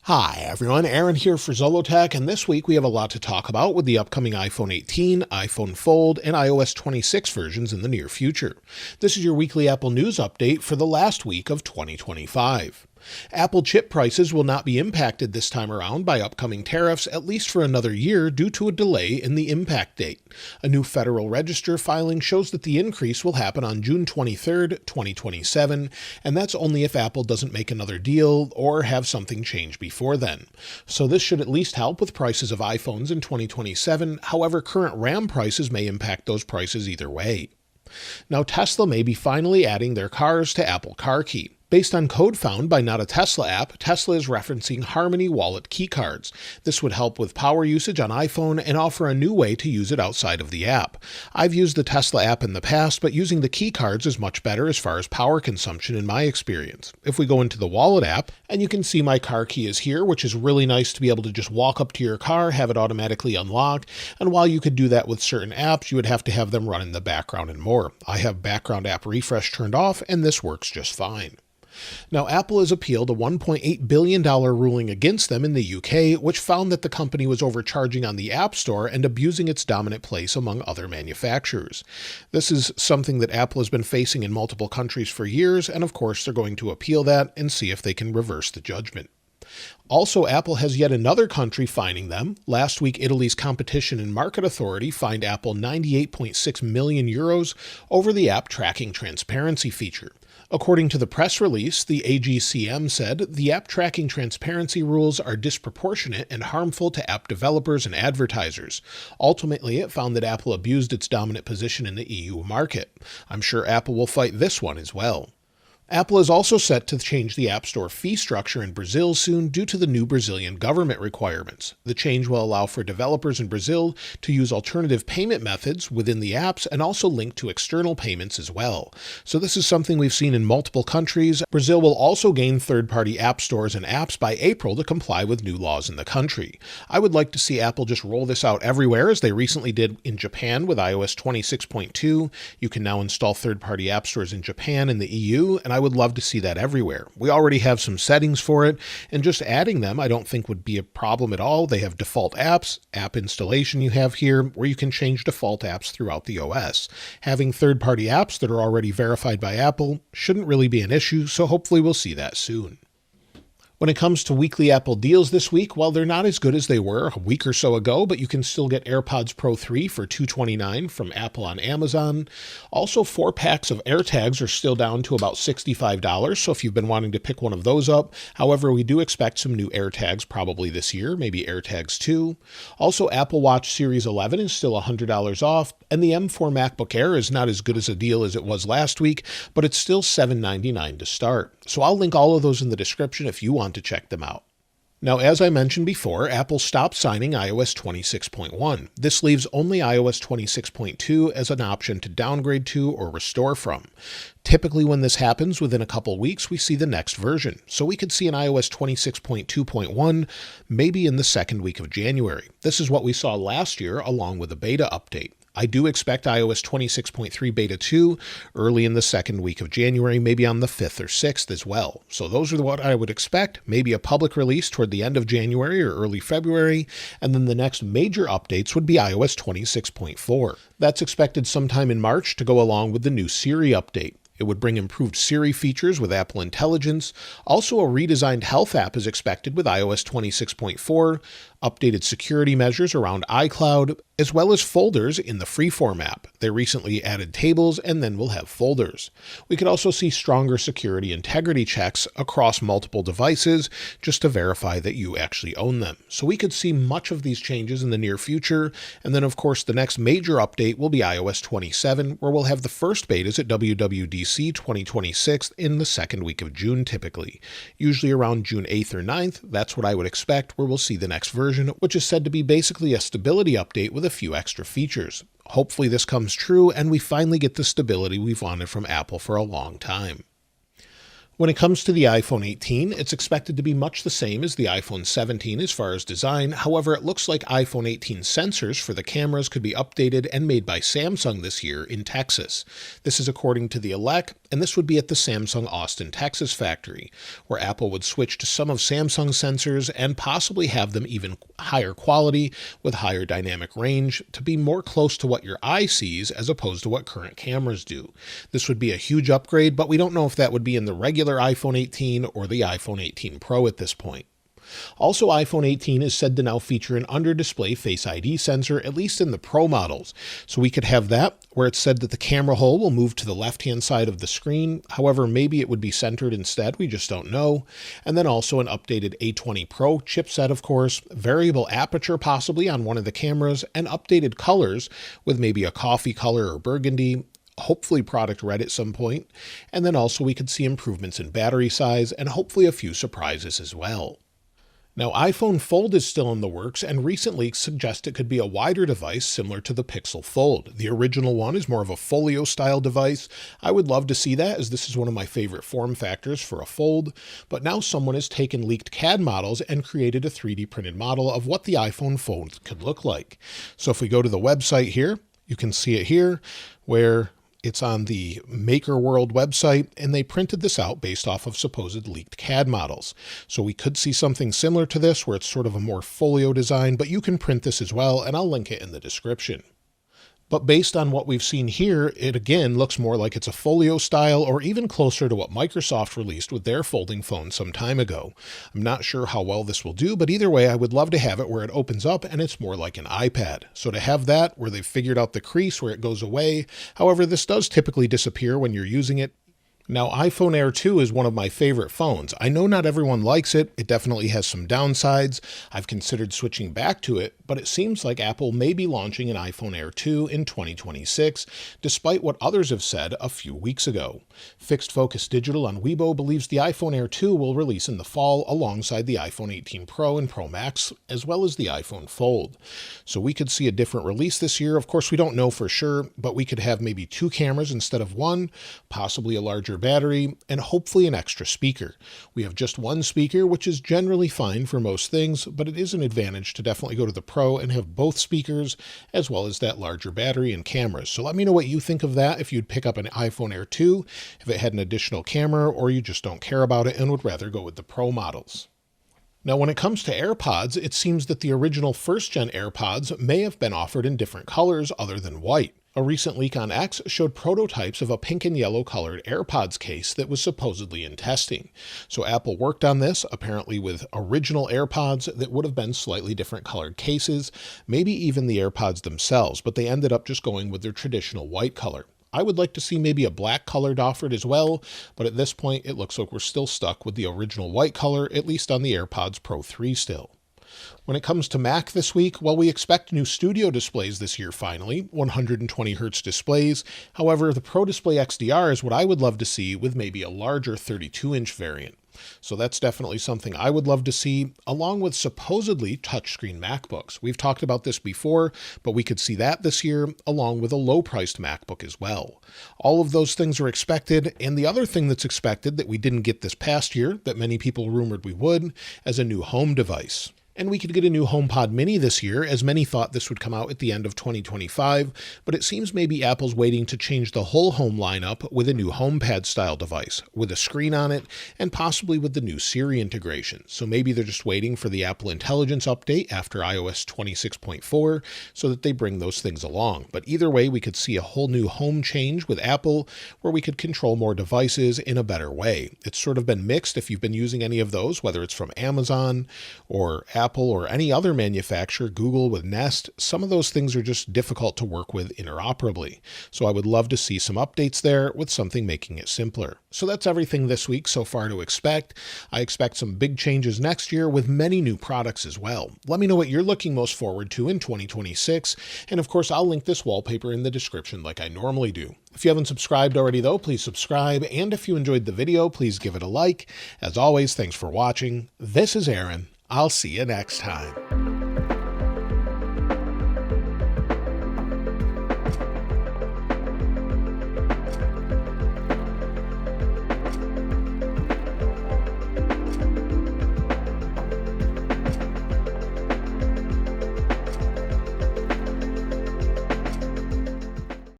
Hi everyone, Aaron here for Zollotech, and this week we have a lot to talk about with the upcoming iPhone 18, iPhone Fold, and iOS 26 versions in the near future. This is your weekly Apple News update for the last week of 2025. Apple chip prices will not be impacted this time around by upcoming tariffs, at least for another year, due to a delay in the impact date. A new Federal Register filing shows that the increase will happen on June 23, 2027, and that's only if Apple doesn't make another deal or have something change before then. So this should at least help with prices of iPhones in 2027, however, current RAM prices may impact those prices either way. Now, Tesla may be finally adding their cars to Apple CarKey. Based on code found by Not a Tesla app, Tesla is referencing Harmony Wallet keycards. This would help with power usage on iPhone and offer a new way to use it outside of the app. I've used the Tesla app in the past, but using the keycards is much better as far as power consumption in my experience. If we go into the Wallet app, and you can see my car key is here, which is really nice to be able to just walk up to your car, have it automatically unlock, and while you could do that with certain apps, you would have to have them run in the background and more. I have background app refresh turned off, and this works just fine. Now, Apple has appealed a $1.8 billion ruling against them in the UK, which found that the company was overcharging on the App Store and abusing its dominant place among other manufacturers. This is something that Apple has been facing in multiple countries for years, and of course they're going to appeal that and see if they can reverse the judgment. Also, Apple has yet another country fining them. Last week, Italy's Competition and Market Authority fined Apple 98.6 million euros over the app tracking transparency feature. According to the press release, the AGCM said the app tracking transparency rules are disproportionate and harmful to app developers and advertisers. Ultimately, it found that Apple abused its dominant position in the EU market. I'm sure Apple will fight this one as well. Apple is also set to change the App Store fee structure in Brazil soon due to the new Brazilian government requirements. The change will allow for developers in Brazil to use alternative payment methods within the apps and also link to external payments as well. So this is something we've seen in multiple countries. Brazil will also gain third-party app stores and apps by April to comply with new laws in the country. I would like to see Apple just roll this out everywhere, as they recently did in Japan with iOS 26.2. You can now install third-party app stores in Japan and the EU, and I would love to see that everywhere. We already have some settings for it, and just adding them I don't think would be a problem at all. They have default apps, app installation you have here, where you can change default apps throughout the OS. Having third-party apps that are already verified by Apple shouldn't really be an issue, so hopefully we'll see that soon. When it comes to weekly Apple deals this week, well, they're not as good as they were a week or so ago, but you can still get AirPods Pro 3 for $229 from Apple on Amazon. Also, 4 packs of AirTags are still down to about $65, so if you've been wanting to pick one of those up. However, we do expect some new AirTags probably this year, maybe AirTags 2. Also, Apple Watch Series 11 is still $100 off, and the M4 MacBook Air is not as good as a deal as it was last week, but it's still $799 to start. So I'll link all of those in the description if you want to check them out. Now, as I mentioned before, Apple stopped signing iOS 26.1. This leaves only iOS 26.2 as an option to downgrade to or restore from. Typically, when this happens within a couple weeks, we see the next version. So we could see an iOS 26.2.1 maybe in the second week of January. This is what we saw last year along with the beta update. I do expect iOS 26.3 Beta 2 early in the second week of January, maybe on the 5th or 6th as well. So those are what I would expect, maybe a public release toward the end of January or early February, and then the next major updates would be iOS 26.4. That's expected sometime in March to go along with the new Siri update. It would bring improved Siri features with Apple Intelligence. Also, a redesigned Health app is expected with iOS 26.4, updated security measures around iCloud, as well as folders in the Freeform app. They recently added tables, and then we'll have folders. We could also see stronger security integrity checks across multiple devices just to verify that you actually own them. So we could see much of these changes in the near future. And then, of course, the next major update will be iOS 27, where we'll have the first betas at WWDC 2026 in the second week of June typically. Usually around June 8th or 9th, that's what I would expect, where we'll see the next version, which is said to be basically a stability update with a few extra features. Hopefully this comes true and we finally get the stability we've wanted from Apple for a long time. When it comes to the iPhone 18, it's expected to be much the same as the iPhone 17 as far as design. However, it looks like iPhone 18 sensors for the cameras could be updated and made by Samsung this year in Texas. This is according to the elect, and this would be at the Samsung Austin, Texas factory, where Apple would switch to some of Samsung's sensors and possibly have them even higher quality with higher dynamic range to be more close to what your eye sees as opposed to what current cameras do. This would be a huge upgrade, but we don't know if that would be in the regular iPhone 18 or the iPhone 18 Pro at this point. Also, iPhone 18 is said to now feature an under-display Face ID sensor, at least in the Pro models. So we could have that, where it's said that the camera hole will move to the left-hand side of the screen. However, maybe it would be centered instead. We just don't know. And then also an updated A20 Pro chipset, of course, variable aperture possibly on one of the cameras, and updated colors with maybe a coffee color or burgundy, hopefully product red at some point. And then also we could see improvements in battery size and hopefully a few surprises as well. Now, iPhone Fold is still in the works, and recent leaks suggest it could be a wider device similar to the Pixel Fold. The original one is more of a folio-style device. I would love to see that, as this is one of my favorite form factors for a Fold, but now someone has taken leaked CAD models and created a 3D printed model of what the iPhone Fold could look like. So if we go to the website here, you can see it here, where it's on the Maker World website, and they printed this out based off of supposed leaked CAD models. So we could see something similar to this, where it's sort of a more folio design, but you can print this as well, and I'll link it in the description. But based on what we've seen here, it again looks more like it's a folio style or even closer to what Microsoft released with their folding phone some time ago. I'm not sure how well this will do, but either way, I would love to have it where it opens up and it's more like an iPad. So to have that where they've figured out the crease where it goes away, however, this does typically disappear when you're using it. Now, iPhone Air 2 is one of my favorite phones. I know not everyone likes it. It definitely has some downsides. I've considered switching back to it, but it seems like Apple may be launching an iPhone Air 2 in 2026, despite what others have said a few weeks ago. Fixed Focus Digital on Weibo believes the iPhone Air 2 will release in the fall alongside the iPhone 18 Pro and Pro Max, as well as the iPhone Fold. So we could see a different release this year. Of course, we don't know for sure, but we could have maybe 2 cameras instead of 1, possibly a larger battery, and hopefully an extra speaker. We have just 1 speaker, which is generally fine for most things, but it is an advantage to definitely go to the Pro and have both speakers, as well as that larger battery and cameras. So let me know what you think of that, if you'd pick up an iPhone Air 2, if it had an additional camera, or you just don't care about it and would rather go with the Pro models. Now, when it comes to AirPods, it seems that the original first-gen AirPods may have been offered in different colors other than white. A recent leak on X showed prototypes of a pink and yellow colored AirPods case that was supposedly in testing. So Apple worked on this, apparently with original AirPods that would have been slightly different colored cases, maybe even the AirPods themselves, but they ended up just going with their traditional white color. I would like to see maybe a black colored offered as well, but at this point it looks like we're still stuck with the original white color, at least on the AirPods Pro 3 still. When it comes to Mac this week, well, we expect new studio displays this year finally, 120Hz displays. However, the Pro Display XDR is what I would love to see with maybe a larger 32-inch variant. So that's definitely something I would love to see, along with supposedly touchscreen MacBooks. We've talked about this before, but we could see that this year, along with a low-priced MacBook as well. All of those things are expected, and the other thing that's expected that we didn't get this past year, that many people rumored we would, as a new home device. And we could get a new HomePod Mini this year, as many thought this would come out at the end of 2025, but it seems maybe Apple's waiting to change the whole home lineup with a new HomePad-style device, with a screen on it, and possibly with the new Siri integration. So maybe they're just waiting for the Apple Intelligence update after iOS 26.4 so that they bring those things along. But either way, we could see a whole new home change with Apple, where we could control more devices in a better way. It's sort of been mixed if you've been using any of those, whether it's from Amazon or Apple or any other manufacturer, Google with Nest. Some of those things are just difficult to work with interoperably. So I would love to see some updates there with something making it simpler. So that's everything this week so far to expect. I expect some big changes next year with many new products as well. Let me know what you're looking most forward to in 2026. And of course, I'll link this wallpaper in the description like I normally do. If you haven't subscribed already though, please subscribe. And if you enjoyed the video, please give it a like. As always, thanks for watching. This is Aaron. I'll see you next time.